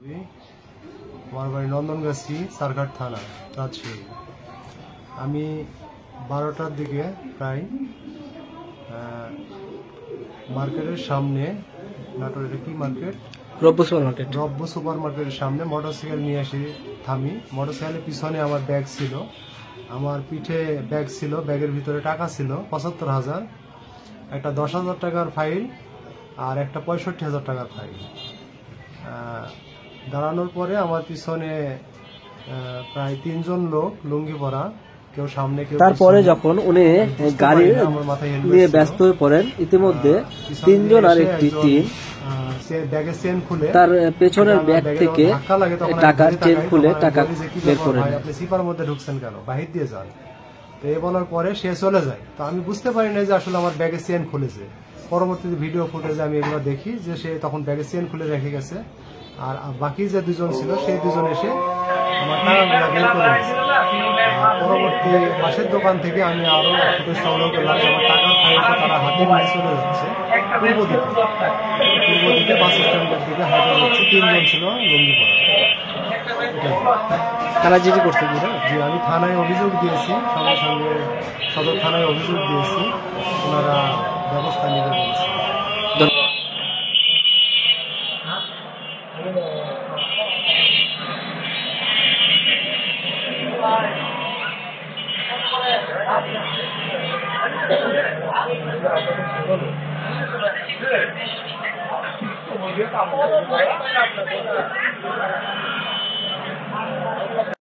আমার বাড়ি নন্দনগাছি, সারঘাট থানা, রাজশাহী। আমি 12টার দিকে প্রায় মার্কেটের সামনে, নাটোরের কি মার্কেট, রব্য সুপার মার্কেটের সামনে মোটরসাইকেল নিয়ে এসে থামি। মোটরসাইকেলের পিছনে আমার ব্যাগ ছিল, আমার পিঠে ব্যাগ ছিল, ব্যাগের ভিতরে টাকা ছিল 75,000, একটা 10,000 টাকার ফাইল আর একটা 65,000 টাকার ফাইল। দাঁড়ানোর পরে আমার পিছনে প্রায় 3 জন লোক, লুঙ্গি পরা, কেউ সামনে কেউ তারপরে যখন উনি গাড়ি নিয়ে ব্যস্ত হয়ে পড়েন, ইতিমধ্যে 3 জন আর একটি টিম ব্যাগের চেন খুলে, তার পেছনের ব্যাগ থেকে টাকার চেন খুলে টাকা বের করে নেয়। আপনি সিপার মধ্যে ঢুকছেন কেন, বাহির দিয়ে যান। তো এই বলার পরে সে চলে যায়। তো আমি বুঝতে পারি না যে আসলে আমার ব্যাগের চেন খুলেছে। পরবর্তীতে ভিডিও ফুটেজে আমি এগুলো দেখি যে সে তখন ব্যাগের চেন খুলে রেখে গেছে, আর বাকি যে 2 জন ছিল সেই 2 জন এসে আমার টাকাগুলো বের করে গেছে। পরবর্তী পাশের দোকান থেকে আমি আরো ফুটেজ সংগ্রহ করলাম। আমার টাকার ফাইলটা তারা হাতে নিয়ে চলে যাচ্ছে পূর্ব দিকে বাস স্ট্যান্ডের দিকে হাঁটে যাচ্ছে। 3 জন ছিল লুঙ্গি পরা। তারা যেটি করছে জি, আমি থানায় অভিযোগ দিয়েছি, সঙ্গে সঙ্গে সদর থানায় অভিযোগ দিয়েছি, ওনারা ব্যবস্থা নিতে বলেছে। Good.